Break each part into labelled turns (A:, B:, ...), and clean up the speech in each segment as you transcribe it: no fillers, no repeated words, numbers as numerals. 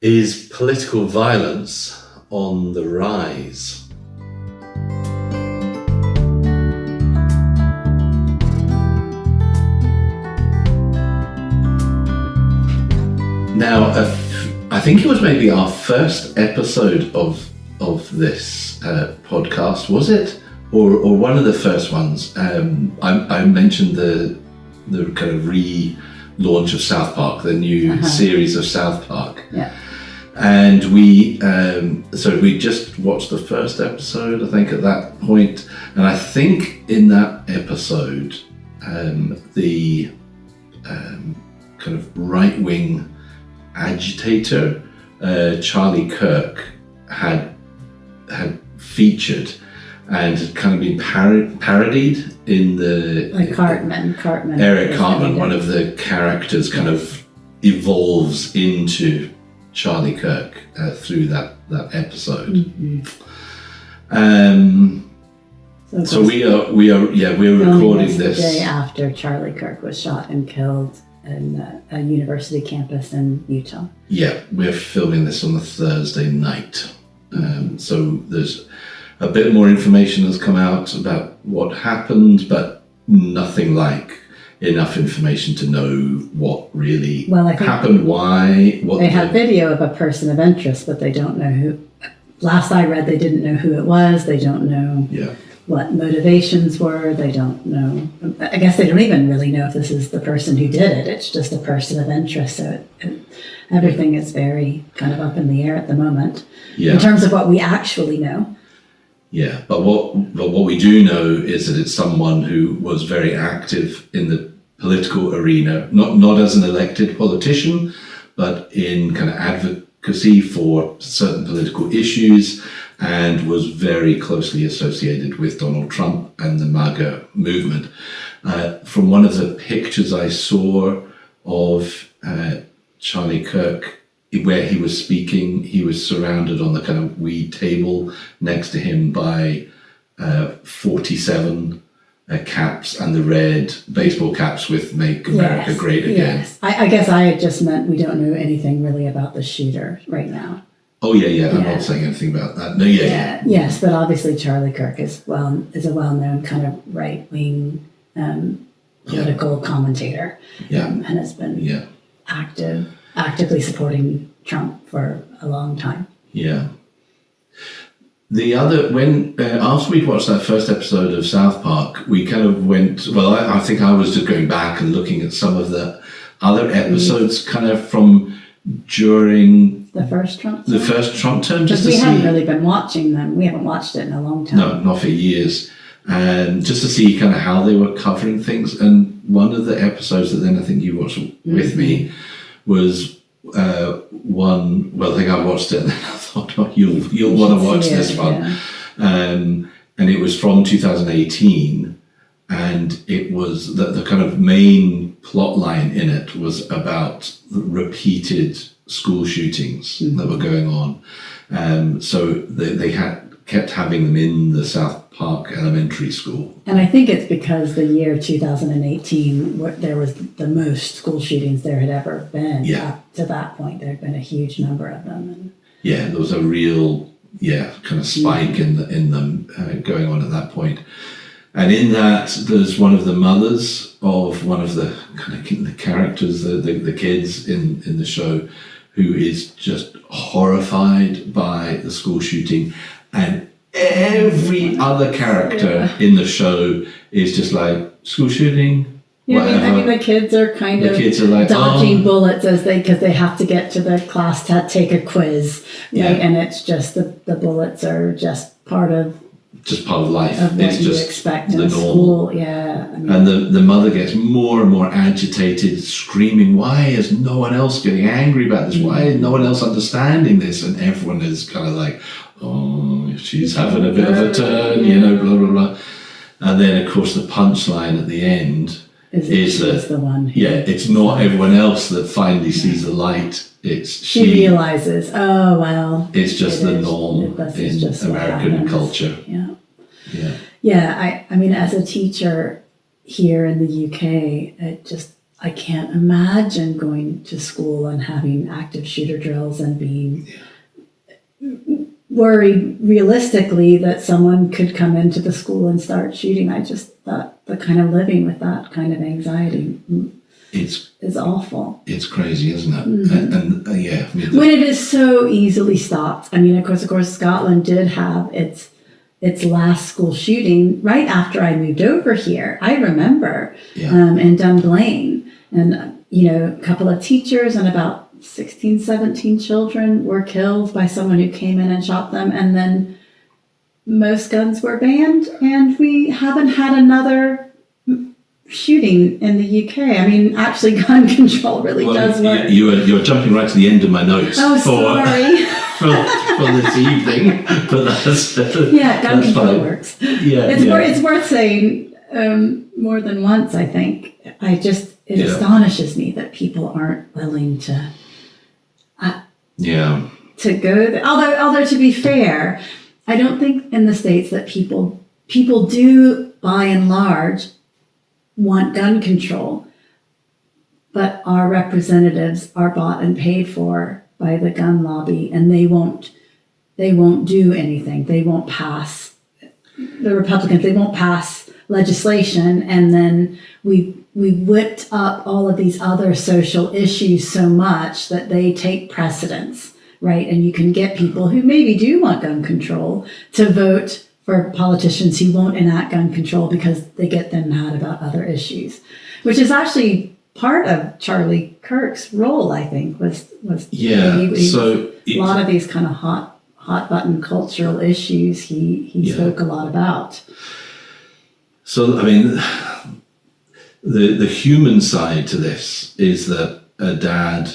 A: Is political violence on the rise? Now, I think it was maybe our first episode of this podcast, was it? Or one of the first ones. I mentioned the kind of relaunch of South Park, the new series of South Park.
B: Yeah.
A: And we just watched the first episode, I think, at that point. And I think in that episode, the kind of right-wing agitator, Charlie Kirk, had featured and had kind of been parodied in the...
B: Like Cartman.
A: Eric Cartman, one of the characters, kind of evolves into Charlie Kirk through that episode.
B: Mm-hmm.
A: So we're recording this
B: the day after Charlie Kirk was shot and killed in a university campus in Utah.
A: Yeah, we're filming this on a Thursday night. So there's a bit more information has come out about what happened, but nothing like enough information to know what really happened, why.
B: They have video of a person of interest, but they don't know who. Last I read, they didn't know who it was. They don't know what motivations were. They don't know. I guess they don't even really know if this is the person who did it. It's just a person of interest. So everything is very kind of up in the air at the moment in terms of what we actually know.
A: Yeah, but what we do know is that it's someone who was very active in the political arena, not as an elected politician, but in kind of advocacy for certain political issues, and was very closely associated with Donald Trump and the MAGA movement. From one of the pictures I saw of Charlie Kirk, where he was speaking, he was surrounded on the kind of wee table next to him by 47 caps and the red baseball caps with "Make America Great Again."
B: Yes, I guess I had just meant we don't know anything really about the shooter right now.
A: Oh yeah. I'm not saying anything about that. No,
B: Yes, but obviously Charlie Kirk is a well-known kind of right-wing political commentator, and has been actively supporting Trump for a long time.
A: Yeah. After we'd watched that first episode of South Park, we kind of went, I think I was just going back and looking at some of the other episodes kind of from during
B: the first Trump
A: term, just to see.
B: We haven't really been watching them. We haven't watched it in a long time.
A: No, not for years. And just to see kind of how they were covering things. And one of the episodes that then I think you watched with me was one. Well, I think I watched it and then I thought, oh, you'll want to watch this one. Yeah. And it was from 2018, and it was the kind of main plot line in it was about repeated school shootings that were going on. So they kept having them in the South Park Elementary School.
B: And I think it's because the year 2018, there was the most school shootings there had ever been. Up to that point, there had been a huge number of them. And
A: there was a real kind of spike in them going on at that point. And in that, there's one of the mothers of one of the kind of the characters, the kids in the show, who is just horrified by the school shooting, and every other character in the show is just like, school shooting, whatever.
B: I mean, the kids are kind of dodging bullets because they have to get to the class to take a quiz, right? And it's just the bullets are just part of
A: life.
B: Of what
A: it's
B: you
A: just
B: expect in
A: the
B: school.
A: normal.
B: I mean,
A: and the mother gets more and more agitated, screaming, why is no one else getting angry about this? Why is no one else understanding this? And everyone is kind of like, oh, she's having a bit of a turn, blah, blah, blah. And then, of course, the punchline at the end is that
B: the one
A: it's not everyone else that finally sees the light. It's
B: she realizes, oh, well.
A: It's just the norm in American culture.
B: Yeah. I mean, as a teacher here in the UK, I can't imagine going to school and having active shooter drills and being worried realistically that someone could come into the school and start shooting. I just thought the kind of living with that kind of anxiety is awful.
A: It's crazy, isn't it?
B: Mm-hmm.
A: And yeah.
B: When it is so easily stopped. I mean, of course, Scotland did have its last school shooting right after I moved over here. I remember in Dunblane. And, a couple of teachers and about 16, 17 children were killed by someone who came in and shot them. And then most guns were banned, and we haven't had another shooting in the UK. I mean, actually, gun control really does work.
A: You're jumping right to the end of my notes.
B: Oh, sorry.
A: for this evening. But that's
B: gun control works.
A: Yeah,
B: it's worth saying more than once, I think. It astonishes me that people aren't willing to go there. Although to be fair, I don't think in the States that people do by and large want gun control, but our representatives are bought and paid for by the gun lobby, and they won't do anything. They won't pass, the Republicans, they won't pass legislation, and then we whipped up all of these other social issues so much that they take precedence, right? And you can get people who maybe do want gun control to vote for politicians who won't enact gun control because they get them mad about other issues, which is actually part of Charlie Kirk's role, I think, was a lot of these kind of hot button cultural issues he spoke a lot about.
A: So, I mean, the human side to this is that a dad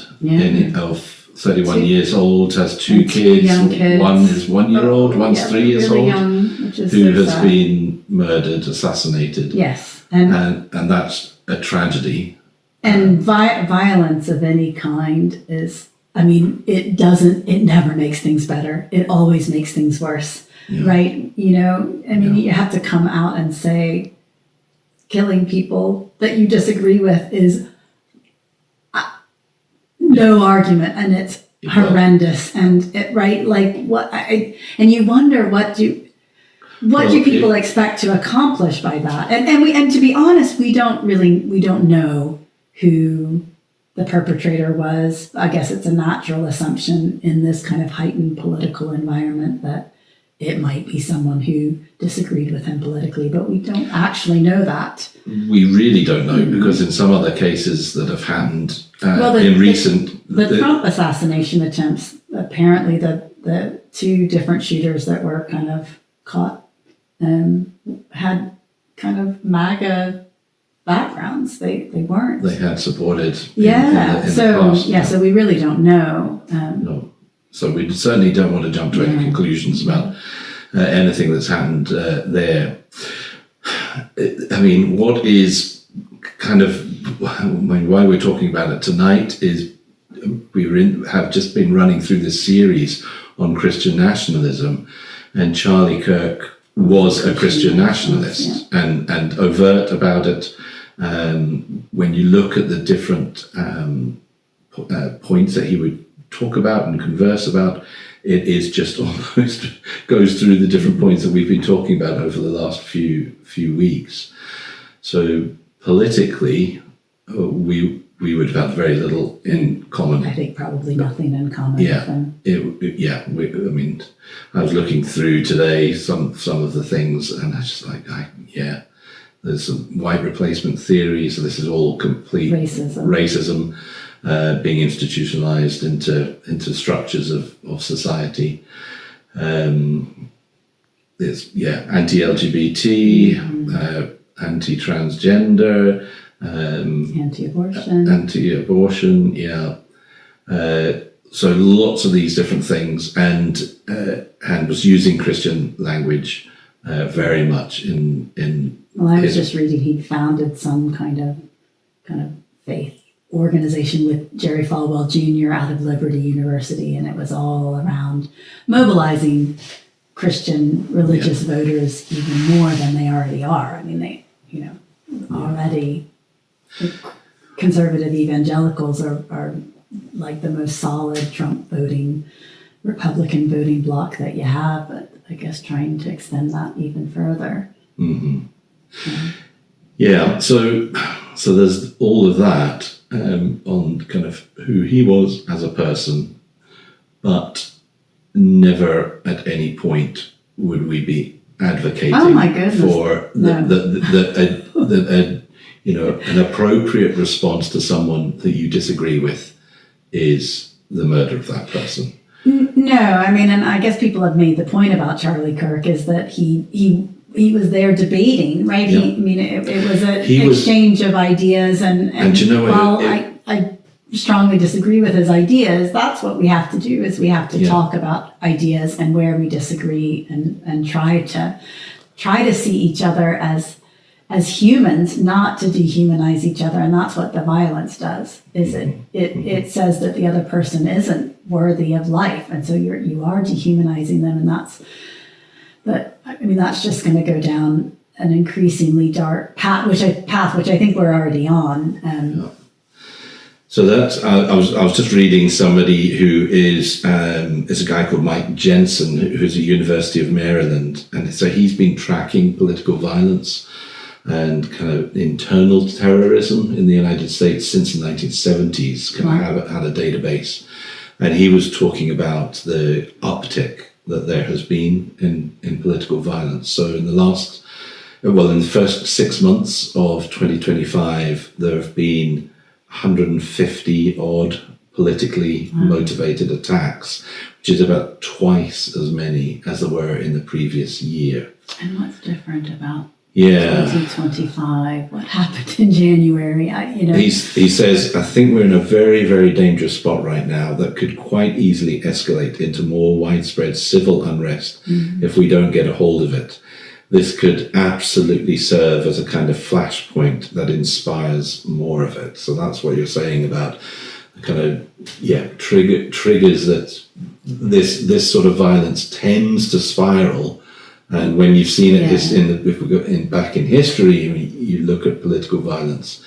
A: of 31 years old has two kids.
B: Young kids.
A: One is 1 year old, one's 3 years
B: really
A: old,
B: young, which is
A: who
B: so
A: has
B: sad.
A: been murdered, assassinated.
B: Yes.
A: And that's a tragedy.
B: And violence of any kind is, I mean, it never makes things better. It always makes things worse, right? You have to come out and say killing people that you disagree with is no argument, and it's horrendous. And and you wonder what do people expect to accomplish by that? And to be honest, we don't know who the perpetrator was. I guess it's a natural assumption in this kind of heightened political environment that it might be someone who disagreed with him politically, but we don't actually know that.
A: We really don't know, because in some other cases that have happened the
B: Trump assassination attempts, apparently the two different shooters that were kind of caught had kind of MAGA backgrounds. They weren't.
A: They had supported.
B: So we really don't know.
A: No. So we certainly don't want to jump to any conclusions about anything that's happened there. I mean, what is kind of why we're talking about it tonight is have just been running through this series on Christian nationalism, and Charlie Kirk was a Christian nationalist and overt about it. When you look at the different points that he would talk about and converse about, it is just almost goes through the different points that we've been talking about over the last few weeks. So politically, we would have had very little in common.
B: I think probably nothing in common with them.
A: I mean, I was looking through today some of the things, and I was just like, there's some white replacement theory. So this is all complete racism. Being institutionalized into structures of society. There's anti-LGBT, anti-transgender, anti-abortion, so lots of these different things, and was using Christian language very much in.
B: Well, I was just reading he founded some kind of faith organization with Jerry Falwell Jr. out of Liberty University, and it was all around mobilizing Christian religious voters even more than they already are. I mean, they already conservative evangelicals are like the most solid Trump voting, Republican voting bloc that you have, but I guess trying to extend that even further.
A: Mm-hmm. Yeah, so there's all of that on kind of who he was as a person, but never at any point would we be advocating for an appropriate response to someone that you disagree with is the murder of that person.
B: No, I mean, and I guess people have made the point about Charlie Kirk is that he was there debating, right?
A: Yeah.
B: It was an exchange of ideas, and
A: you know,
B: while I strongly disagree with his ideas, that's what we have to do, is we have to talk about ideas and where we disagree, and try to see each other as humans, not to dehumanize each other. And that's what the violence does, is it says that the other person isn't worthy of life, and so you are dehumanizing them, and that's just going to go down an increasingly dark path, which I think we're already on.
A: So that's I was just reading somebody who is a guy called Mike Jensen, who's at University of Maryland, and so he's been tracking political violence and kind of internal terrorism in the United States since the 1970s. Kind of had a database, and he was talking about the uptick that there has been in political violence. So in the first 6 months of 2025, there have been 150 odd politically motivated attacks, which is about twice as many as there were in the previous year.
B: And what's different about 2025? What happened in January?
A: He says, I think we're in a very, very dangerous spot right now that could quite easily escalate into more widespread civil unrest if we don't get a hold of it. This could absolutely serve as a kind of flashpoint that inspires more of it. So that's what you're saying about kind of triggers that this sort of violence tends to spiral. And when you've seen it if we go back in history, you look at political violence,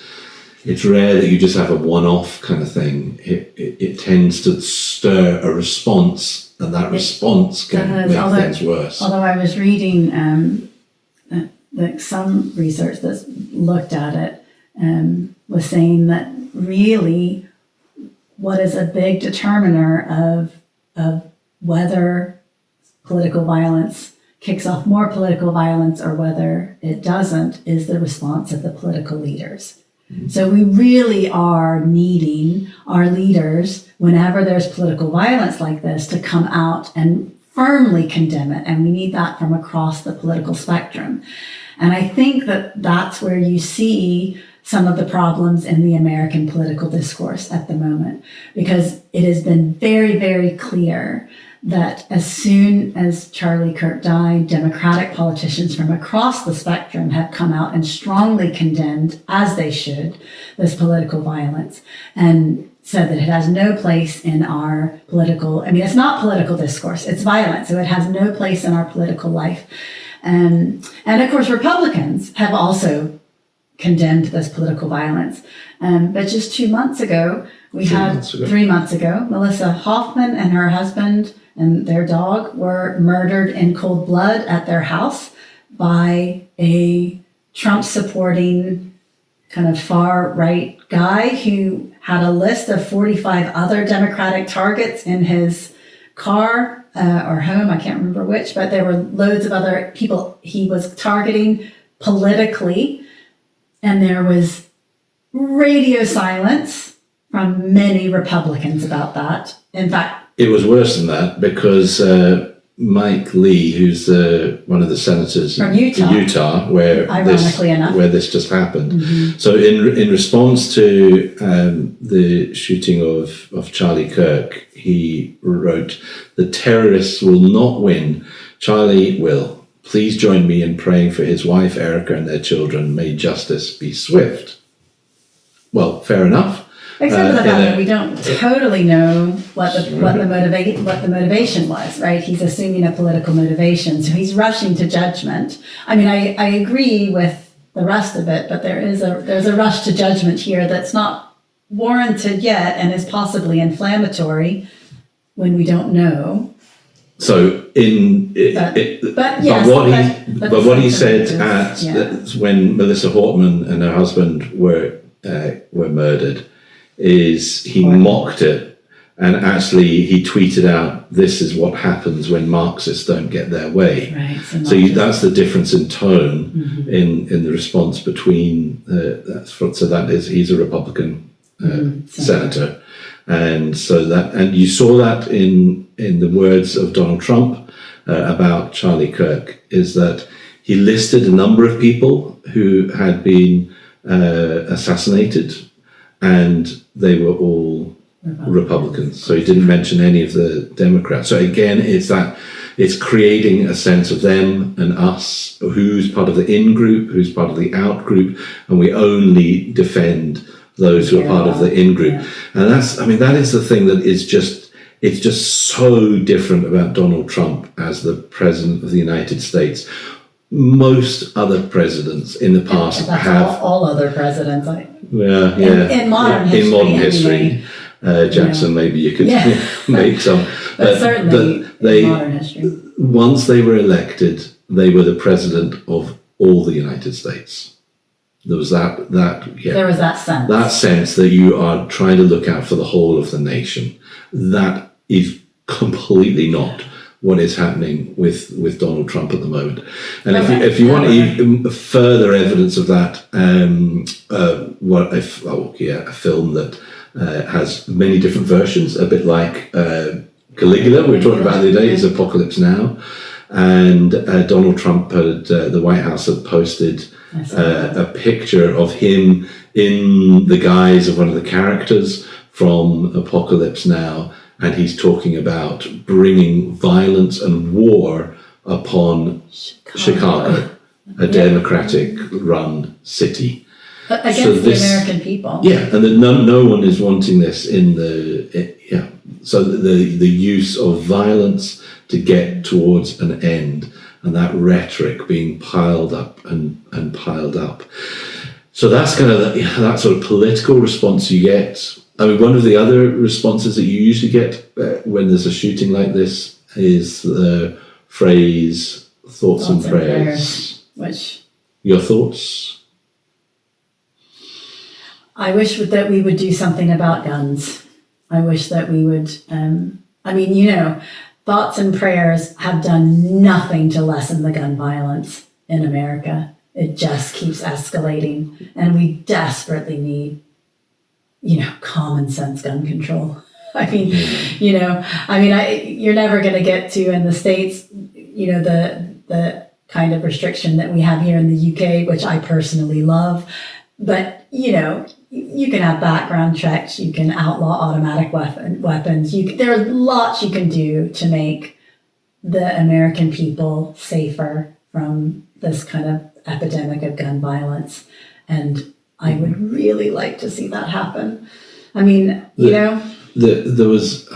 A: it's rare that you just have a one-off kind of thing. It tends to stir a response, and that response can make things worse.
B: Although I was reading some research that's looked at it was saying that really what is a big determiner of whether political violence kicks off more political violence or whether it doesn't is the response of the political leaders. So we really are needing our leaders, whenever there's political violence like this, to come out and firmly condemn it. And we need that from across the political spectrum. And I think that that's where you see some of the problems in the American political discourse at the moment, because it has been very, very clear that as soon as Charlie Kirk died, Democratic politicians from across the spectrum have come out and strongly condemned, as they should, this political violence, and said that it has no place in our political, it's not political discourse, it's violence, so it has no place in our political life. And of course, Republicans have also condemned this political violence. But just 2 months ago, 3 months ago, Melissa Hoffman and her husband and their dog were murdered in cold blood at their house by a Trump-supporting kind of far-right guy who had a list of 45 other Democratic targets in his car or home, I can't remember which, but there were loads of other people he was targeting politically, and there was radio silence from many Republicans about that. In fact,
A: it was worse than that, because Mike Lee, who's one of the senators
B: from Utah,
A: where this just happened. So in response to the shooting of Charlie Kirk, he wrote, "The terrorists will not win. Charlie will. Please join me in praying for his wife, Erica, and their children. May justice be swift." Well, fair enough.
B: Except for the fact that we don't totally know what the motivation was, right? He's assuming a political motivation, so he's rushing to judgment. I agree with the rest of it, but there's a rush to judgment here that's not warranted yet and is possibly inflammatory when we don't know.
A: So what he said when Melissa Hortman and her husband were murdered is he mocked it. And actually, he tweeted out, "This is what happens when Marxists don't get their way."
B: Right.
A: So that's the difference in tone in the response between. So that is, he's a Republican senator, and you saw that in the words of Donald Trump about Charlie Kirk, is that he listed a number of people who had been assassinated, and they were all Republicans. So he didn't mention any of the Democrats. So again, it's creating a sense of them and us, who's part of the in group, who's part of the out group, and we only defend those who are part of the in group. And that is the thing that is it's just so different about Donald Trump as the president of the United States. Most other presidents in the past have
B: all other presidents.
A: In modern history. Anyway. Jackson, maybe you could make some.
B: But certainly in modern history.
A: Once they were elected, they were the president of all the United States. There was that
B: There was that sense.
A: That sense that you are trying to look out for the whole of the nation. That is completely not what is happening with Donald Trump at the moment. And if you want even further evidence of that, a film that has many different versions, a bit like Caligula, we were talking about the other day, is Apocalypse Now. And Donald Trump the White House had posted a picture of him in the guise of one of the characters from Apocalypse Now, and he's talking about bringing violence and war upon Chicago, a Democratic-run city.
B: Against the American people.
A: Yeah, and that no one is wanting this So the use of violence to get towards an end, and that rhetoric being piled up and piled up. So that's kind of that sort of political response you get. I mean, one of the other responses that you usually get when there's a shooting like this is the phrase "thoughts and prayers." Your thoughts?
B: I wish that we would do something about guns. I wish that we would, thoughts and prayers have done nothing to lessen the gun violence in America. It just keeps escalating, and we desperately need, common sense gun control. You're never going to get to, in the States, the kind of restriction that we have here in the UK, which I personally love. But, you can have background checks, you can outlaw automatic weapons. There are lots you can do to make the American people safer from this kind of epidemic of gun violence. And I would really like to see that happen. There
A: was,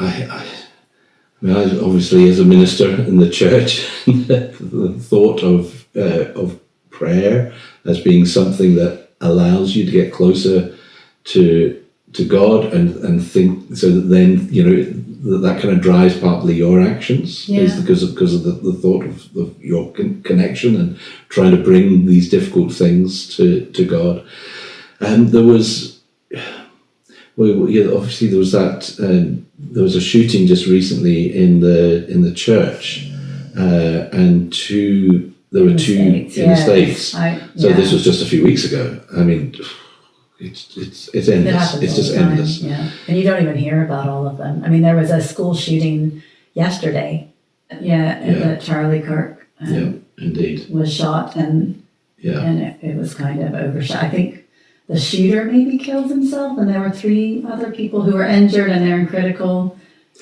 A: obviously as a minister in the church, the thought of prayer as being something that allows you to get closer to God and think, so that then that kind of drives partly your actions, is because of the thought of your connection and trying to bring these difficult things to God. And there was obviously there was that there was a shooting just recently in the church, and there were two in the States. This was just a few weeks ago. I mean, it's endless. It's just endless.
B: Yeah, and you don't even hear about all of them. I mean, there was a school shooting yesterday. That Charlie Kirk
A: indeed
B: was shot, and it was kind of overshot. I think the shooter maybe killed himself, and there were 3 other people who were injured, and they're in critical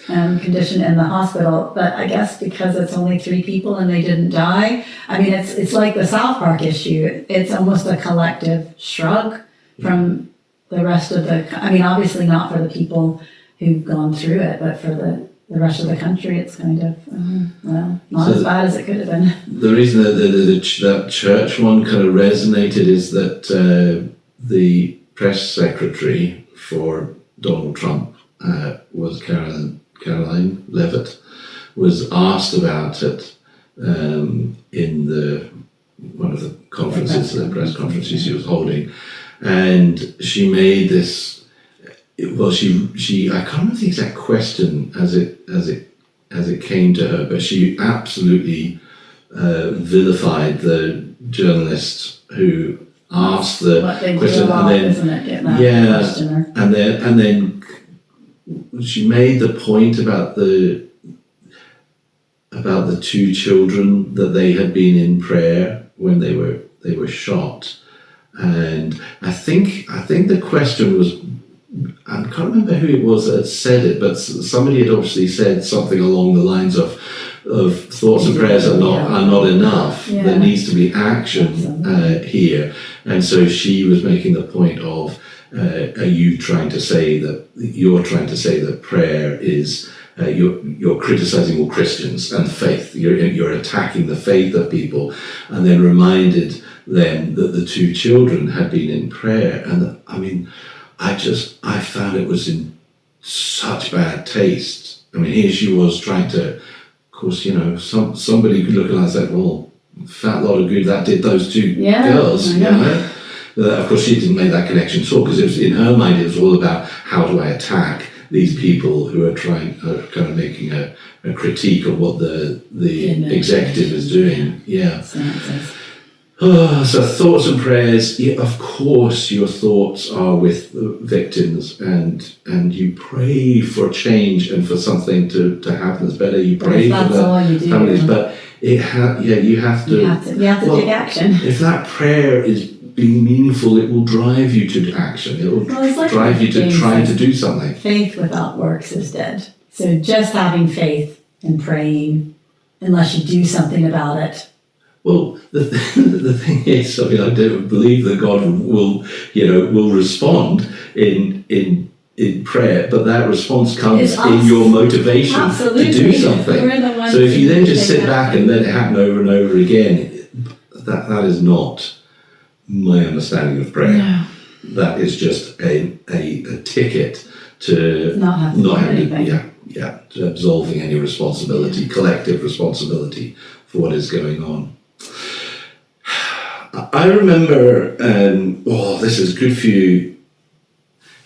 B: condition in the hospital. But I guess because it's only 3 people and they didn't die, I mean, it's like the South Park issue. It's almost a collective shrug from the rest of obviously not for the people who've gone through it, but for the rest of the country, it's kind of, not as bad as it could have been.
A: The reason that church one kind of resonated is that the press secretary for Donald Trump was Caroline Levitt, was asked about it in one of the conferences, the press conferences she was holding, and she made this. Well, she I can't remember the exact question as it came to her, but she absolutely vilified the journalist who asked the question, and then she made the point about the two children that they had been in prayer when they were shot, and I think the question was, I can't remember who it was that had said it, but somebody had obviously said something along the lines of thoughts and prayers are not enough. Yeah. There needs to be action here, and so she was making the point of, are you trying to say that prayer is you're criticizing all Christians and faith. You're attacking the faith of people, and then reminded them that the two children had been in prayer, and I mean. I found it was in such bad taste. I mean, here she was trying to, of course, somebody could look at it and say, well, fat lot of good that did those two girls, Of course, she didn't make that connection at all, because it was, in her mind, it was all about how do I attack these people who are kind of making a critique of what the executive is doing. Yeah. So thoughts and prayers, of course your thoughts are with the victims, and you pray for change and for something to happen that's better. You pray for the families, but you have to take action. If that prayer is being meaningful, it will drive you to action. It will drive you to try to do something.
B: Faith without works is dead. So just having faith and praying, unless you do something about it.
A: Well, the thing is, I mean, I don't believe that God will respond in prayer, but that response comes in your motivation to do something. So if you then just sit back and let it happen over and over again, that is not my understanding of prayer. No. That is just a ticket to not having to absolving any responsibility, collective responsibility for what is going on. I remember, this is a good few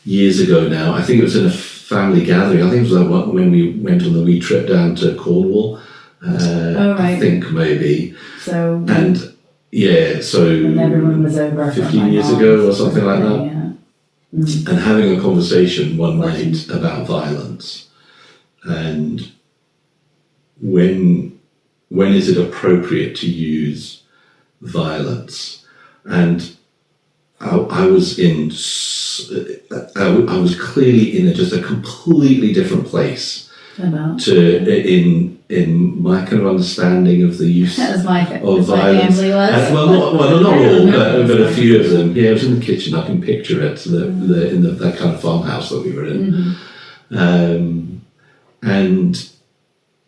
A: years ago now. I think it was in a family gathering. I think it was when we went on the wee trip down to Cornwall. I think maybe.
B: So
A: and
B: everyone was over
A: 15 years ago or something like that. Yeah. Mm. And having a conversation one night about violence, and when is it appropriate to use violence? And I was clearly in just a completely different place in my kind of understanding of the use of violence. Not all, but a few of them. Yeah, it was in the kitchen. I can picture it. In that kind of farmhouse that we were in, and.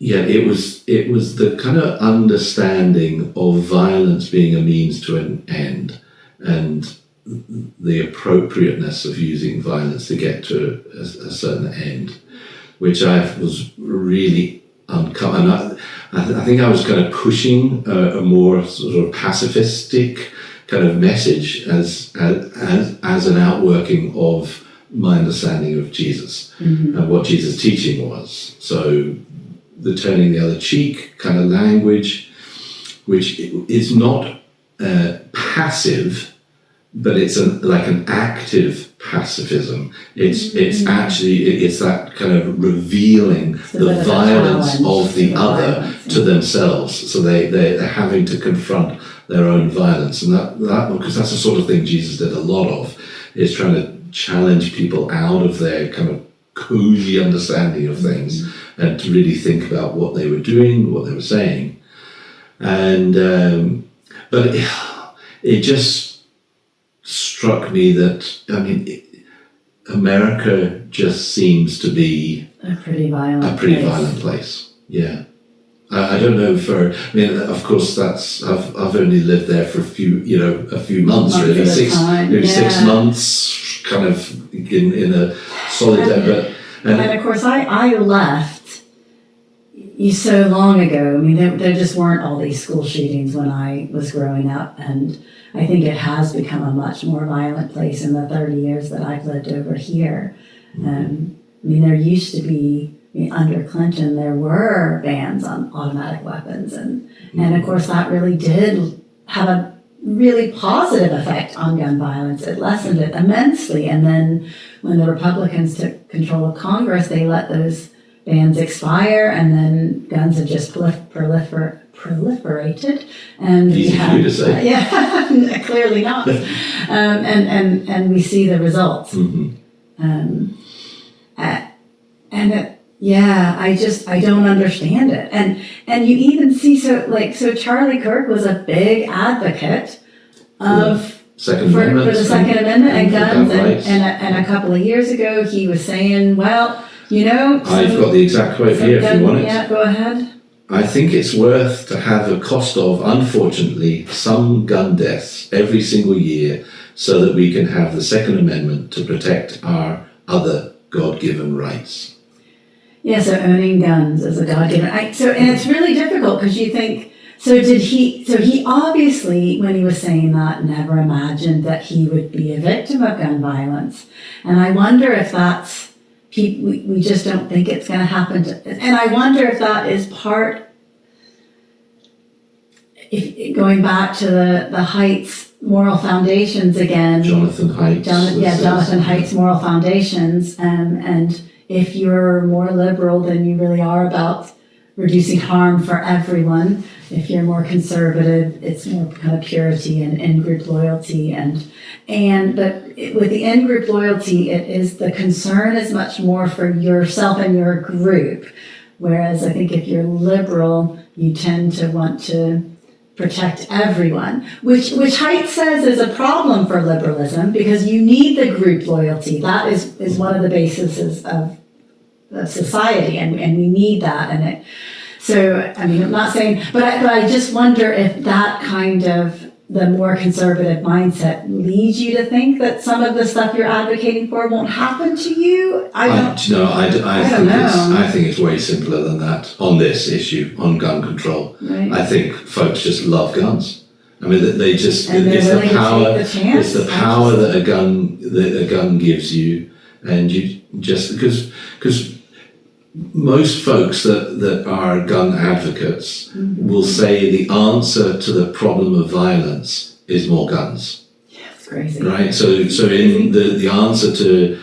A: Yeah, it was the kind of understanding of violence being a means to an end, and the appropriateness of using violence to get to a certain end, which I was really uncovered. I think I was kind of pushing a more sort of pacifistic kind of message as an outworking of my understanding of Jesus and what Jesus' teaching was. So. The turning the other cheek kind of language, which is not passive, but it's like an active pacifism. It's that kind of revealing the violence of the other to themselves. So they're having to confront their own violence, and that because that's the sort of thing Jesus did a lot of, is trying to challenge people out of their kind of cozy understanding of things, and to really think about what they were doing, what they were saying. And but it just struck me that, I mean, America just seems to be
B: a pretty violent place.
A: Yeah. I don't know of course I've only lived there for a few months really, 6 months, kind of in a solitary.
B: And of course, I left so long ago. I mean, there just weren't all these school shootings when I was growing up, and I think it has become a much more violent place in the 30 years that I've lived over here. I mean, there used to be, under Clinton, there were bans on automatic weapons, and of course that really did have a really positive effect on gun violence. It lessened it immensely, and then when the Republicans took control of Congress, they let those bans expire, and then guns have just proliferated. And
A: easy for you to say.
B: Yeah, clearly not. And we see the results. I don't understand it. And you even see, so Charlie Kirk was a big advocate of for the Second Amendment and guns, and a couple of years ago he was saying, well, I've
A: got the exact quote here if you want it.
B: Yeah, go ahead.
A: I think it's worth to have a cost of, unfortunately, some gun deaths every single year so that we can have the Second Amendment to protect our other God-given rights.
B: Yeah, so owning guns is a God-given right. And it's really difficult because you think, so he obviously, when he was saying that, never imagined that he would be a victim of gun violence. And I wonder if that's, we just don't think it's going to happen. And I wonder if that is part, going back to the Heights moral foundations again.
A: Jonathan Haidt.
B: Jonathan Haidt's moral foundations. And if you're more liberal, then you really are about reducing harm for everyone. If you're more conservative, it's more kind of purity and in-group loyalty. But with the in-group loyalty, it is, the concern is much more for yourself and your group. Whereas I think if you're liberal, you tend to want to protect everyone, which Haidt says is a problem for liberalism because you need the group loyalty. That is one of the bases of society, and we need that. So, I mean, I'm not saying, but I just wonder if that kind of, the more conservative mindset leads you to think that some of the stuff you're advocating for won't happen to you. I
A: think it's way simpler than that on this issue, on gun control.
B: Right.
A: I think folks just love guns. I mean, they just,
B: it's the
A: power that a gun gives you, and you just, because most folks that are gun advocates will say the answer to the problem of violence is more guns.
B: Yeah, it's crazy.
A: Right? So in the answer to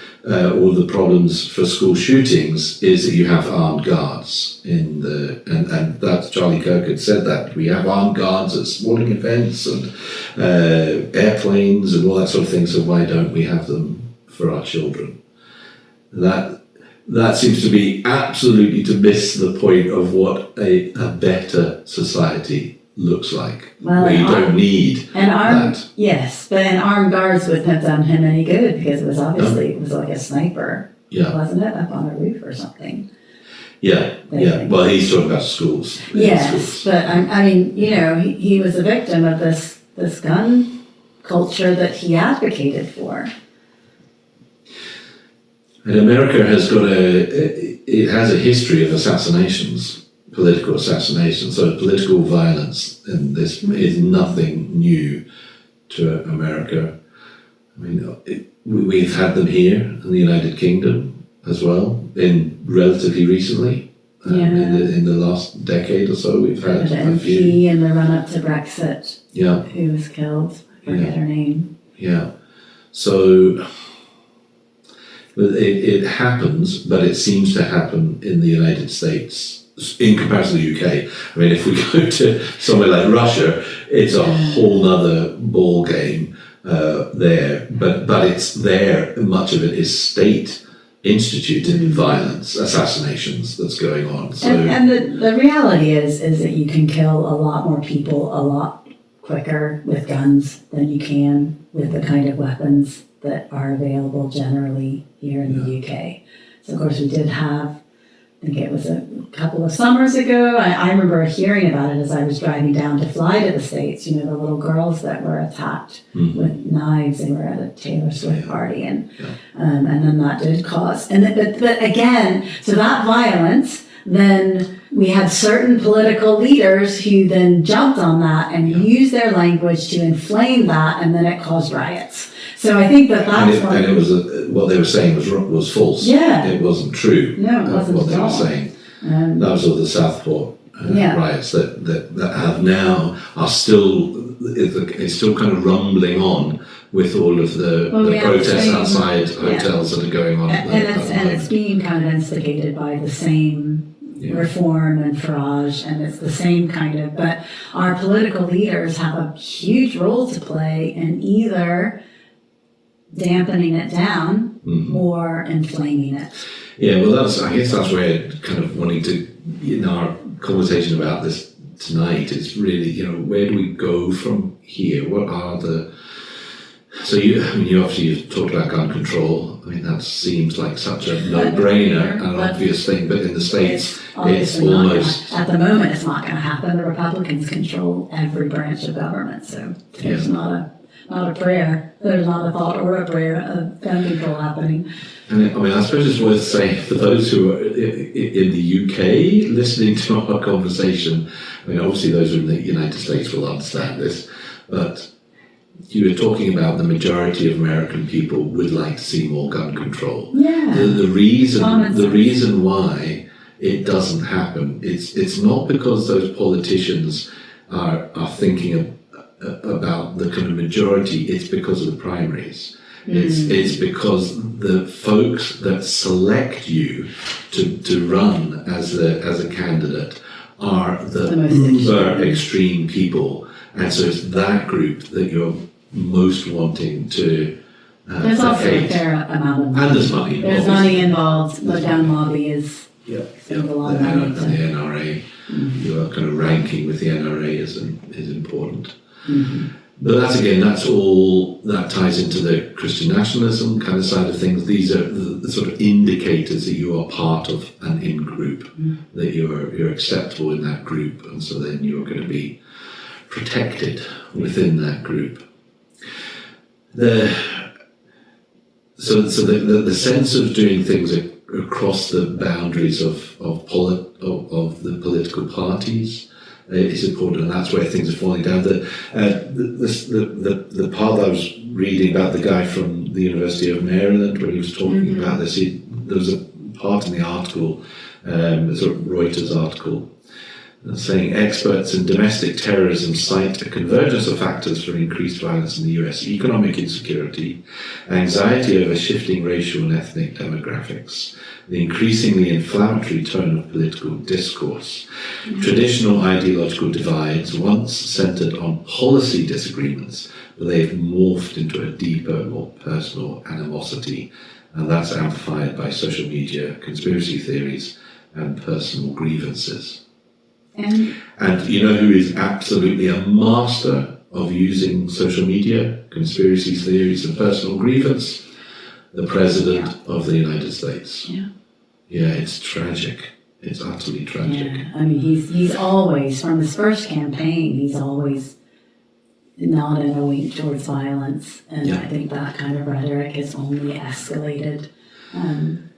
A: all the problems for school shootings is that you have armed guards and that Charlie Kirk had said that we have armed guards at sporting events and airplanes and all that sort of thing. So why don't we have them for our children? That seems to be absolutely to miss the point of what a better society looks like.
B: Well,
A: where you don't need that.
B: Yes, but armed guards wouldn't have done him any good because it was obviously, it was like a sniper, wasn't it, up on a roof or something?
A: Yeah. Well, he's talking about schools.
B: Yes, but I mean, he was a victim of this gun culture that he advocated for.
A: And America has it has a history of assassinations, political assassinations. So political violence, and this is nothing new to America. I mean, we've had them here in the United Kingdom as well, relatively recently. In the last decade or so, we've had a few.
B: In the run-up to Brexit,
A: who
B: was killed. I forget her name.
A: Yeah. So it happens, but it seems to happen in the United States in comparison to the UK. I mean, if we go to somewhere like Russia, it's a whole other ball game there. But it's there. Much of it is state instituted violence, assassinations that's going on. So,
B: and the reality is that you can kill a lot more people a lot quicker with guns than you can with the kind of weapons that are available generally here in the UK. So of course we did have think it was a couple of summers ago. I remember hearing about it as I was driving down to fly to the States, the little girls that were attacked with knives. They were at a Taylor Swift party, and then that did cause, but again, so that violence, then we had certain political leaders who then jumped on that and used their language to inflame that, and then it caused riots. So I think that's
A: and it was what they were saying was false.
B: Yeah,
A: it wasn't true.
B: No, it wasn't
A: what they were saying. That was all the Southport riots that have now are still, it's still kind of rumbling on with all of the protests outside hotels that are going on.
B: And it's being kind of instigated by the same Reform and Farage, and it's the same kind of, but our political leaders have a huge role to play in either dampening it down or inflaming it.
A: Yeah, well, I guess that's where kind of wanting to, our conversation about this tonight is really, where do we go from here? What are the, so you've talked about gun control. I mean, that seems like such a no-brainer, an obvious thing, but in the States, it's almost...
B: At the moment, it's not going to happen. The Republicans control every branch of government, so there's not a prayer. There's not a thought or a prayer of gun control happening.
A: And I suppose it's worth saying for those who are in the UK listening to our conversation, obviously those who are in the United States will understand this, but you were talking about the majority of American people would like to see more gun control.
B: Yeah.
A: The reason why it doesn't happen, it's not because those politicians are thinking about the kind of majority, it's because of the primaries. It's because the folks that select you to run as a candidate are the uber extreme people, and so it's that group that you're most wanting to
B: there's also a fair amount of money.
A: And there's money.
B: There's money involved. The gun lobby is
A: a lot of money. And the NRA, your kind of ranking with the NRA is important. But that's all that ties into the Christian nationalism kind of side of things. These are the sort of indicators that you are part of an in-group, that you're acceptable in that group, and so then you're going to be protected within that group. The sense of doing things across the boundaries of the political parties is important, and that's where things are falling down. The part I was reading about the guy from the University of Maryland, where he was talking about this, there was a part in the article, a sort of Reuters article, saying experts in domestic terrorism cite a convergence of factors for increased violence in the US: economic insecurity, anxiety over shifting racial and ethnic demographics, the increasingly inflammatory tone of political discourse, traditional ideological divides once centered on policy disagreements, but they've morphed into a deeper, more personal animosity, and that's amplified by social media, conspiracy theories, and personal grievances. And you know who is absolutely a master of using social media, conspiracy theories, and personal grievance? The President of the United States. Yeah, it's tragic. It's utterly tragic.
B: Yeah. I mean, he's always, from his first campaign, he's always not in a wink towards violence. And I think that kind of rhetoric has only escalated.
A: And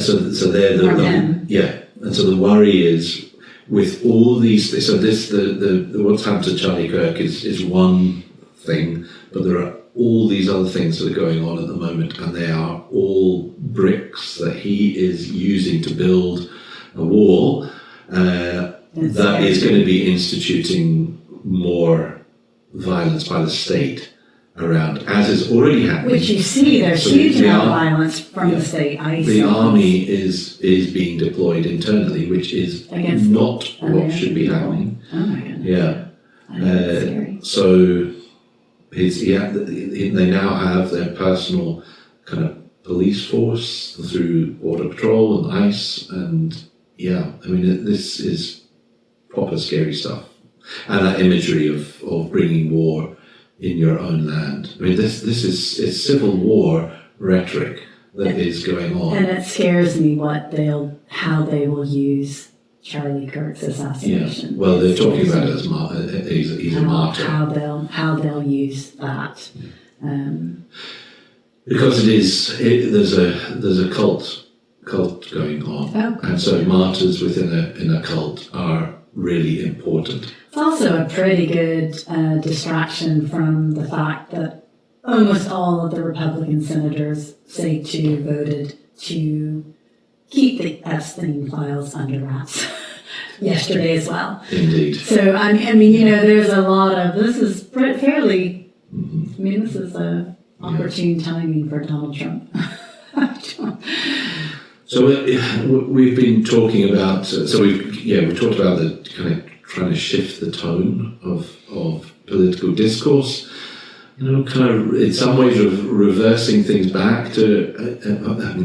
A: so they're and so the worry is, with all these, so the what's happened to Charlie Kirk is one thing, but there are all these other things that are going on at the moment, and they are all bricks that he is using to build a wall that is going to be instituting more violence by the state around, as is already happening.
B: Which you see, there's huge amount of violence from the state.
A: The army is being deployed internally, which is not what should be happening.
B: Oh my goodness.
A: Yeah.
B: Scary.
A: So they now have their personal kind of police force through Border Patrol and ICE, and this is proper scary stuff. And that imagery of bringing war in your own land. I mean, this is civil war rhetoric that is going on.
B: And it scares me how they will use Charlie Kirk's assassination.
A: Yeah. Well, they're talking about it as he's a martyr.
B: How they'll use that.
A: Because there's a cult going on, and so martyrs within a cult are really important.
B: It's also a pretty good distraction from the fact that almost all of the Republican senators, say 2, voted to keep the Epstein files under wraps yesterday as well.
A: Indeed.
B: So, I mean, there's a lot of, this is fairly, this is a opportune timing for Donald Trump.
A: So we've been talking about, we talked about the kind of trying to shift the tone of political discourse, kind of in some ways reversing things back to,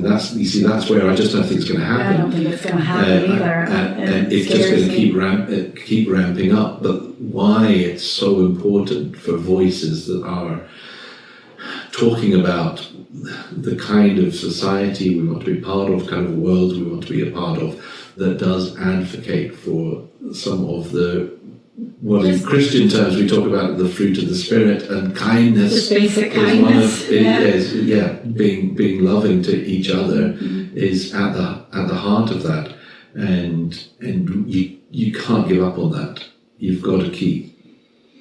A: that's where I just don't think it's going to happen.
B: I don't think it's going to happen either.
A: And it's just going to keep ramping up. But why it's so important for voices that are talking about the kind of society we want to be part of, kind of world we want to be a part of, that does advocate for some of the, in Christian terms we talk about the fruit of the Spirit, and kindness.
B: Just basic kindness.
A: Being loving to each other is at the heart of that, and you can't give up on that. You've got to keep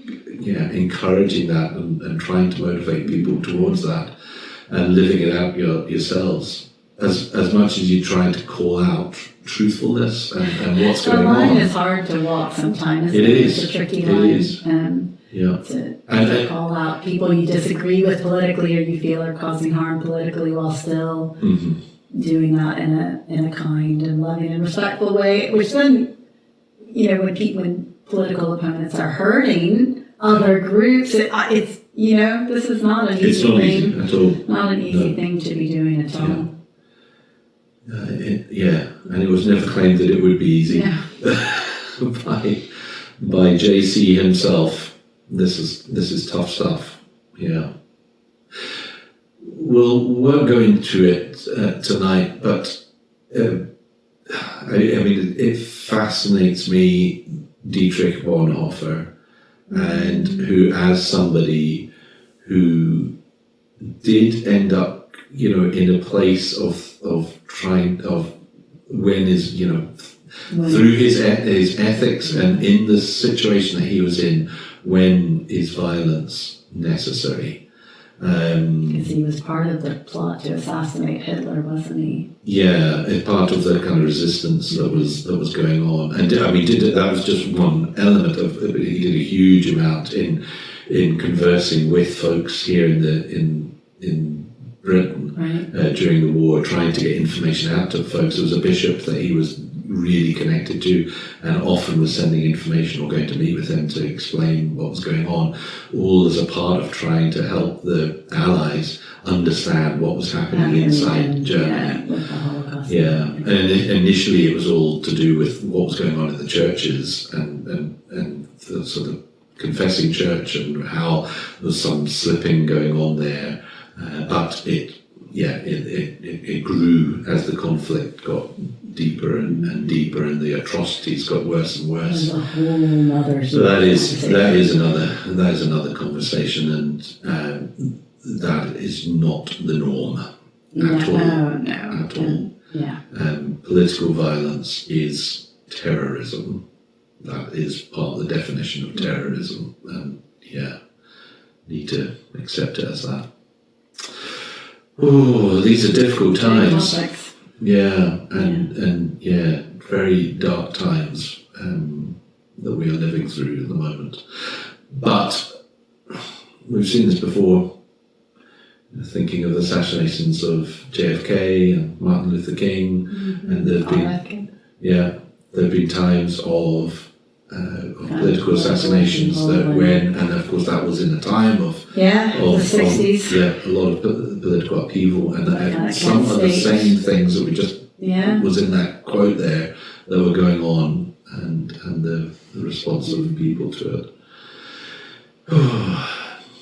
A: encouraging that and trying to motivate people towards that, and living it out yourselves as much as you try to call out truthfulness and what's going on.
B: The line is hard to walk sometimes.
A: It is.
B: It's a tricky line.
A: It is.
B: To call out people you disagree with politically or you feel are causing harm politically, while still doing that in a kind and loving and respectful way, which then, when political opponents are hurting other groups, it's this is not an easy thing.
A: Easy at all.
B: Not an easy thing to be doing at all.
A: And it was never claimed that it would be easy by JC himself. This is tough stuff. Yeah. We won't go into it tonight, but it fascinates me, Dietrich Bonhoeffer, and who, as somebody who did end up, in a place of when his, through his ethics and in the situation that he was in, when is violence necessary?
B: Because he was part of the plot to assassinate Hitler, wasn't he?
A: Yeah, it's part of the kind of resistance that was going on, and that was just one element of. He did a huge amount in conversing with folks here in Britain during the war, trying to get information out to folks. There was a bishop that he was really connected to, and often was sending information or going to meet with him to explain what was going on, all as a part of trying to help the Allies understand what was happening inside Germany.
B: With the Holocaust.
A: And initially it was all to do with what was going on in the churches and the sort of confessing church, and how there was some slipping going on there, but it grew as the conflict got deeper and deeper, and the atrocities got worse and worse.
B: And a whole other.
A: So that is another conversation, and that is not the norm at all. Political violence is terrorism. That is part of the definition of terrorism, and need to accept it as that. Oh, these are difficult times. And very dark times that we are living through at the moment. But we've seen this before. Thinking of the assassinations of JFK and Martin Luther King, and there have been times of political assassinations and of course that was in a time of
B: the 60s.
A: A lot of political upheaval, and some of the same things that we just was in that quote there that were going on, and the response of people to it.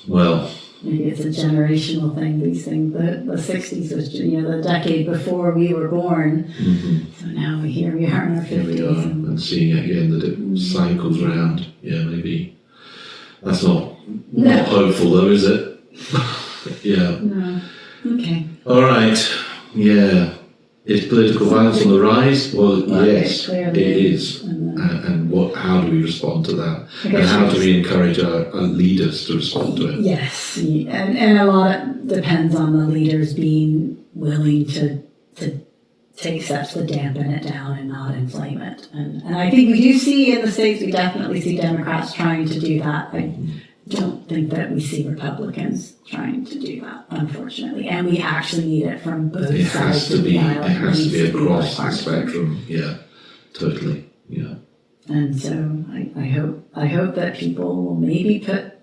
A: Well,
B: maybe it's a generational thing, these things. The 60s was, the decade before we were born. So now here we are in our 50s.
A: Here we are, and seeing again that it cycles around. Yeah, maybe. That's not hopeful though, is it? Yeah.
B: No. Okay.
A: All right. Yeah. Is political violence on the rise? Well, yes, it is. And how do we respond to that? And how do we encourage our leaders to respond to it?
B: Yes. And a lot depends on the leaders being willing to take steps to dampen it down and not inflame it. And I think we do see in the States, we definitely see Democrats trying to do that. I don't think that we see Republicans trying to do that, unfortunately. And we actually need it from both sides of the aisle.
A: It has to be across the spectrum. Yeah, totally. Yeah.
B: And so I hope that people will maybe put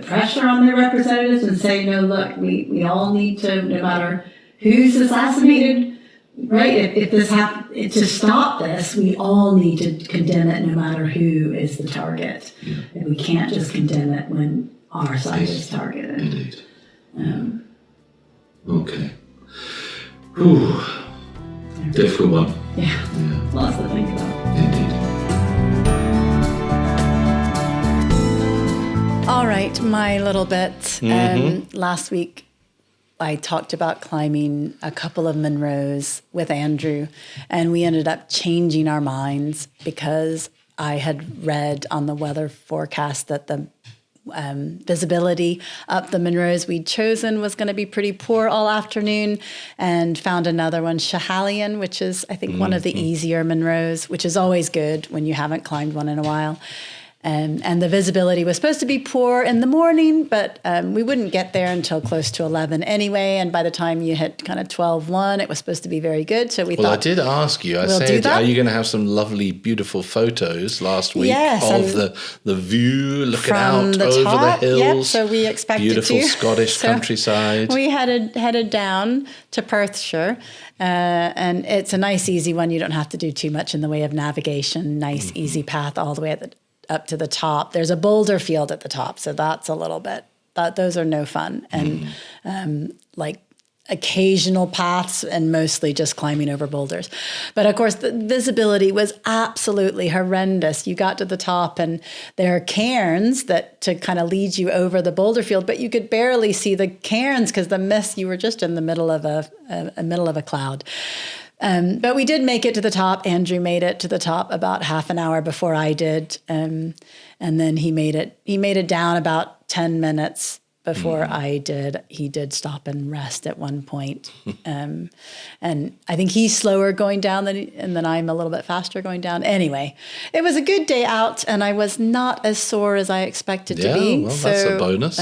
B: pressure on their representatives and say, no, look, we all need to, no matter who's assassinated, right? If this happens, to stop this, we all need to condemn it, no matter who is the target.
A: Yeah.
B: And we can't just condemn it when our side is targeted.
A: Indeed. Okay. Whew. Difficult one.
B: Yeah. Lots to think about.
A: Indeed.
B: All right, my little bit. Last week, I talked about climbing a couple of Munros with Andrew, and we ended up changing our minds because I had read on the weather forecast that the visibility up the Munros we'd chosen was going to be pretty poor all afternoon, and found another one, Schiehallion, which is, I think, one of the easier Munros, which is always good when you haven't climbed one in a while. And the visibility was supposed to be poor in the morning, but we wouldn't get there until close to 11 anyway. And by the time you hit kind of 12:01, it was supposed to be very good. So we thought,
C: I did ask you. I said, are you going to have some lovely, beautiful photos last week of the view looking out over the hills?
B: Yep, so we expected
C: beautiful Scottish countryside.
B: We headed down to Perthshire. And it's a nice, easy one. You don't have to do too much in the way of navigation. Nice, easy path all the way up to the top. There's a boulder field at the top, so that's a little bit, those are no fun. And like occasional paths and mostly just climbing over boulders. But of course, the visibility was absolutely horrendous. You got to the top and there are cairns to kind of lead you over the boulder field, but you could barely see the cairns because the mist, you were just in the middle of a cloud. But we did make it to the top. Andrew made it to the top about half an hour before I did. And then he made it down about 10 minutes before I did. He did stop and rest at one point. And I think he's slower going down and then I'm a little bit faster going down. Anyway, it was a good day out and I was not as sore as I expected to be.
C: Yeah, well, that's a bonus.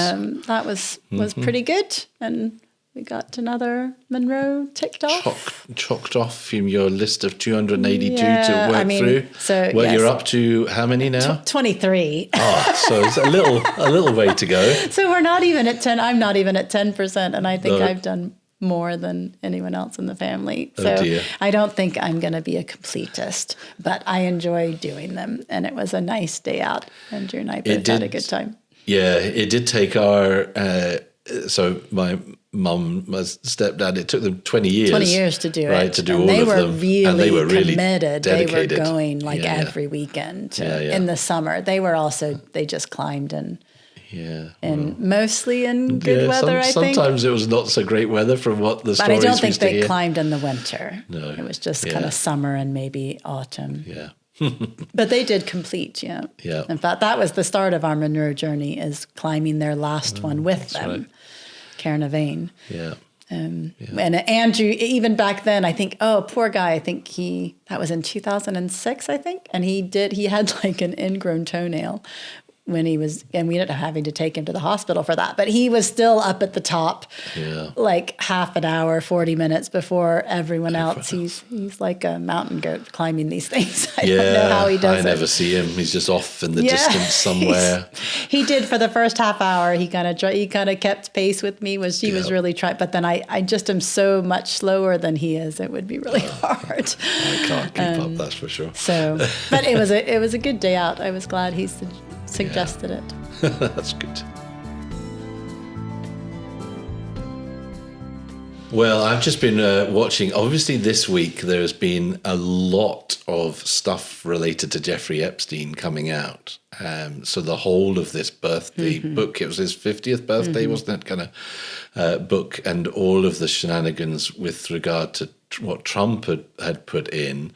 B: That was pretty good. And we got another Munro ticked off.
C: Chalked off from your list of 282 to work through.
B: So
C: you're up to how many now?
B: 23.
C: So it's a little way to go.
B: So we're not even at 10. I'm not even at 10%, and I think I've done more than anyone else in the family. So
C: dear.
B: I don't think I'm going to be a completist, but I enjoy doing them, and it was a nice day out. Andrew and I both had a good time.
C: Yeah, it did take our. So my mum, my stepdad, it took them 20 years.
B: 20 years to do it.
C: Right, to do
B: and
C: all
B: they
C: of
B: were
C: them.
B: Really
C: and they were really
B: committed.
C: dedicated.
B: They were going every weekend in the summer. They were also, they just climbed and mostly in good weather, I think.
C: Sometimes it was not so great weather from what the stories
B: But I don't think
C: used to
B: they
C: hear.
B: climbed in the winter.
C: No.
B: It was just kind of summer and maybe autumn.
C: Yeah.
B: But they did complete,
C: Yeah.
B: In fact, that was the start of our Munro journey, is climbing their last one with them,
C: right.
B: Cairnavane.
C: Yeah.
B: And Andrew, even back then, I think, poor guy, I think that was in 2006, I think. And he had like an ingrown toenail when he was, and we ended up having to take him to the hospital for that. But he was still up at the top, like half an hour, 40 minutes before everyone else. He's like a mountain goat climbing these things. I don't know how he does it.
C: I never see him. He's just off in the distance somewhere.
B: He did for the first half hour. He kind of kept pace with me. He was really trying, but then I just am so much slower than he is. It would be really hard.
C: I can't keep up, that's for sure.
B: So, but it was a good day out. I was glad he suggested it.
C: That's good. Well, I've just been watching. Obviously, this week there has been a lot of stuff related to Jeffrey Epstein coming out. So the whole of this birthday book, it was his 50th birthday, wasn't it? Kind of book, and all of the shenanigans with regard to what Trump had put in.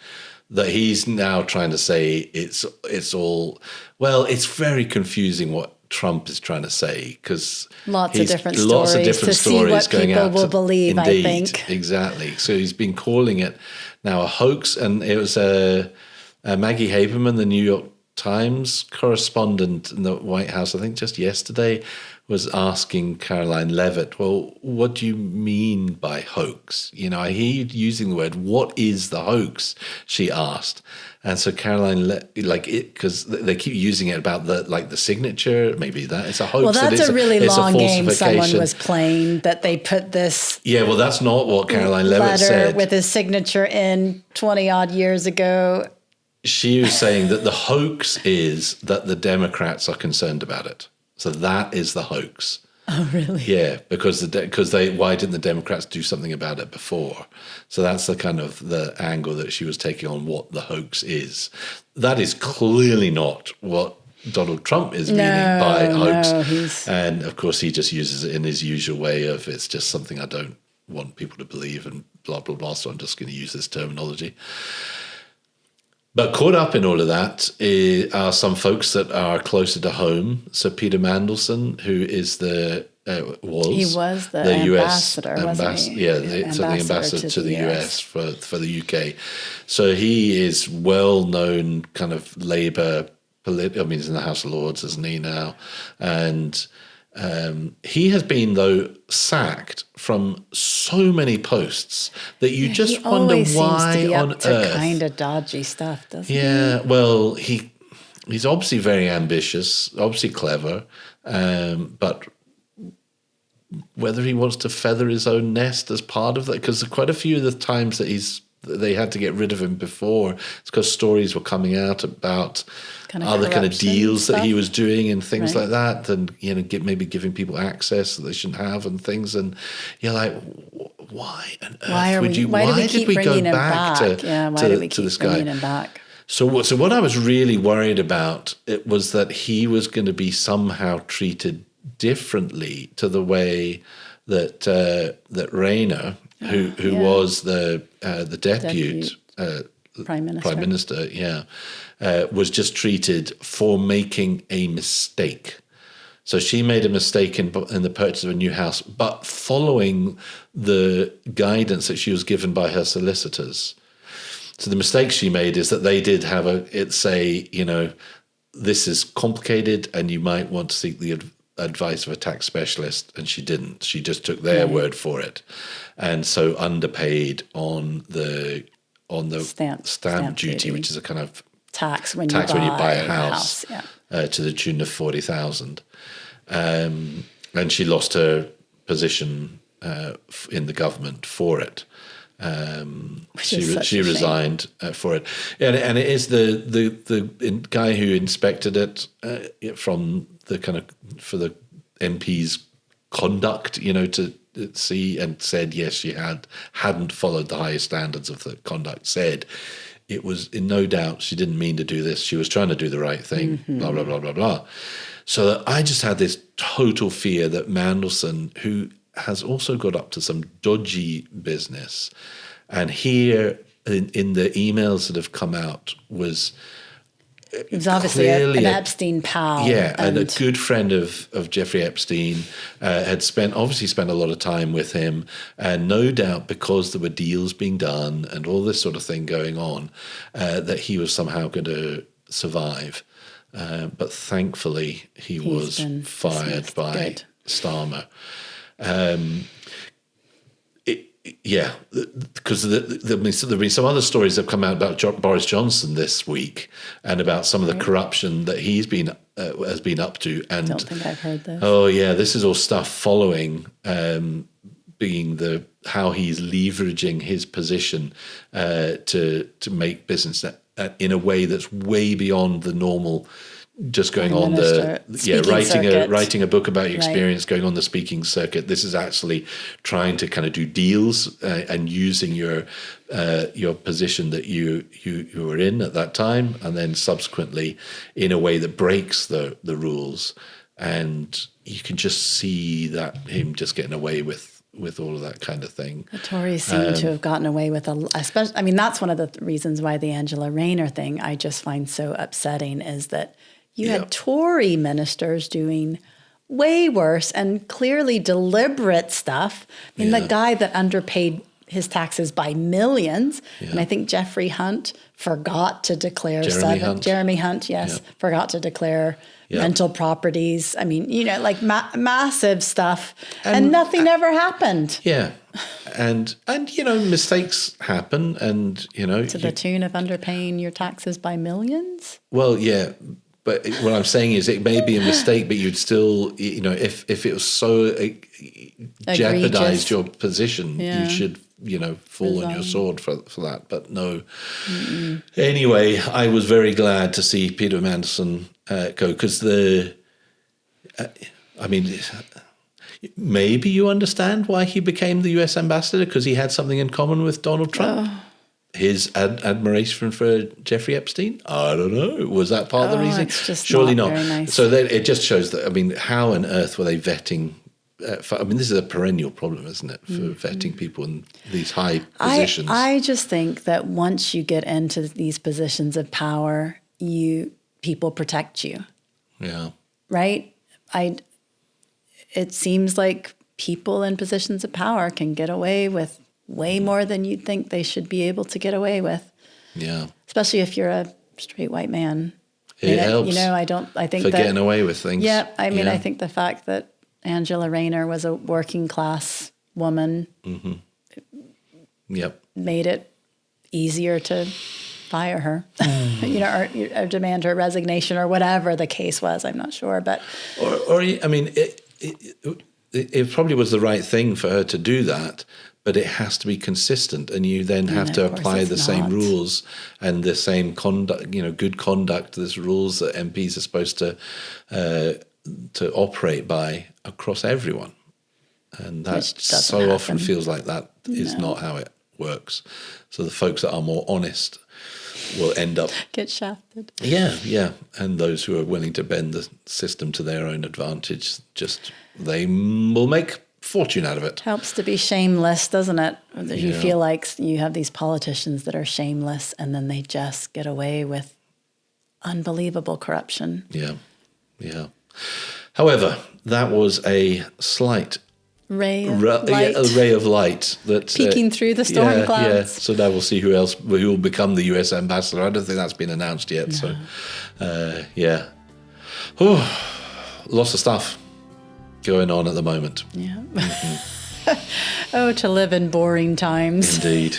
C: That he's now trying to say it's all, well, it's very confusing what Trump is trying to say, because
D: lots of different stories to see what people will believe.
C: Indeed,
D: I think
C: exactly. So he's been calling it now a hoax, and it was Maggie Haberman, the New York Times correspondent in the White House, I think just yesterday, was asking Caroline Levitt, well, what do you mean by hoax? You know, I hear you using the word, what is the hoax? She asked. And so Caroline, because they keep using it about the signature, maybe that it's a hoax.
D: Well, that's a really long game someone
C: falsification.
D: Was playing, that they put this.
C: Yeah, well, that's not what Caroline Levitt said.
D: With his signature in 20 odd years ago.
C: She was saying that the hoax is that the Democrats are concerned about it. So that is the hoax.
D: Oh, really?
C: Yeah, because why didn't the Democrats do something about it before? So that's the kind of the angle that she was taking on what the hoax is. That is clearly not what Donald Trump is meaning by hoax. And of course, he just uses it in his usual way of, it's just something I don't want people to believe and blah, blah, blah. So I'm just going to use this terminology. But caught up in all of that are some folks that are closer to home. So Peter Mandelson, who is the
D: US ambassador, wasn't he?
C: Yeah, the ambassador to the US for the UK. So he is well known kind of Labour he's in the House of Lords, isn't he now? And he has been, though, sacked from so many posts that you just wonder why
D: seems to be
C: on
D: up to
C: earth.
D: Kind of dodgy stuff, doesn't he?
C: Yeah, well, he's obviously very ambitious, obviously clever, but whether he wants to feather his own nest as part of that, because quite a few of the times that they had to get rid of him before, it's because stories were coming out about other kind of deals that he was doing and things like that, and maybe giving people access that they shouldn't have and things, and you're like, why on earth why did we go back to this guy? So what I was really worried about it was that he was going to be somehow treated differently to the way that Rayner, who was the deputy
D: Prime Minister,
C: was just treated for making a mistake. So she made a mistake in the purchase of a new house, but following the guidance that she was given by her solicitors. So the mistake she made is that they did have this is complicated and you might want to seek the advice of a tax specialist, and she didn't. She just took their word for it, and so underpaid on the stamp duty, which is a kind of
D: tax when you buy a house.
C: To the tune of 40,000, and she lost her position in the government for it. She resigned for it, and it is the guy who inspected it from the kind of for the MP's conduct, to see, and said yes, she hadn't followed the highest standards of the conduct. Said it was in no doubt she didn't mean to do this. She was trying to do the right thing. Blah blah blah blah blah. So I just had this total fear that Mandelson, who has also got up to some dodgy business, and here in the emails that have come out was
D: he was obviously an Epstein pal.
C: Yeah, and a good friend of Jeffrey Epstein, had spent a lot of time with him, and no doubt because there were deals being done and all this sort of thing going on, that he was somehow going to survive. But thankfully he was fired by Starmer. Because there've been some other stories that have come out about Boris Johnson this week, and about some of the corruption that he's been has been up to. And
D: I don't think I've heard this.
C: Oh yeah, this is all stuff following being how he's leveraging his position to make business in a way that's way beyond the normal just going on writing a book about your experience, going on the speaking circuit. This is actually trying to kind of do deals and using your position that you were in at that time, and then subsequently in a way that breaks the rules, and you can just see that him just getting away with all of that kind of thing.
D: The Tories seem to have gotten away with especially. I mean, that's one of the reasons why the Angela Rayner thing I just find so upsetting, is that you had Tory ministers doing way worse and clearly deliberate stuff. I mean, the guy that underpaid his taxes by millions, and I think Jeffrey Hunt forgot to declare Jeremy Hunt, forgot to declare rental properties. I mean, like massive stuff, and nothing ever happened.
C: Yeah. And mistakes happen, and
D: to the tune of underpaying your taxes by millions.
C: Well, yeah. But what I'm saying is, it may be a mistake, but you'd still, if it was so jeopardized your position, you should, fall on your sword for that. But no. Mm-mm. Anyway, I was very glad to see Peter Mandelson go, because maybe you understand why he became the US ambassador, because he had something in common with Donald Trump. His admiration for Jeffrey Epstein? I don't know. Was that part of the reason?
D: It's just
C: surely not.
D: Very nice.
C: So it just shows that, how on earth were they vetting? This is a perennial problem, isn't it, for vetting people in these high positions?
D: I just think that once you get into these positions of power, people protect you.
C: Yeah.
D: Right? It seems like people in positions of power can get away with way more than you'd think they should be able to get away with.
C: Yeah.
D: Especially if you're a straight white man.
C: It helps.
D: I think
C: for getting away with things.
D: Yeah. I think the fact that Angela Rayner was a working class woman made it easier to fire her, or demand her resignation, or whatever the case was. I'm not sure, but
C: it probably was the right thing for her to do that. But it has to be consistent, and you then have to apply the same rules and the same conduct, good conduct, there's rules that MPs are supposed to operate by across everyone. And that so often feels like that is not how it works. So the folks that are more honest will end up...
D: get shafted.
C: Yeah. And those who are willing to bend the system to their own advantage, they will make fortune out of it.
D: Helps to be shameless, doesn't it? You feel like you have these politicians that are shameless, and then they just get away with unbelievable corruption.
C: Yeah. However, that was a slight
D: ray of light
C: that
D: peeking through the storm clouds.
C: Yeah. So now we'll see who will become the US ambassador. I don't think that's been announced yet. No. So, lots of stuff going on at the moment.
D: Yeah. Oh, to live in boring times.
C: Indeed.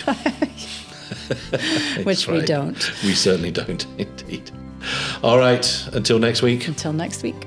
D: Which we don't.
C: We certainly don't, indeed. All right, until next week.
D: Until next week.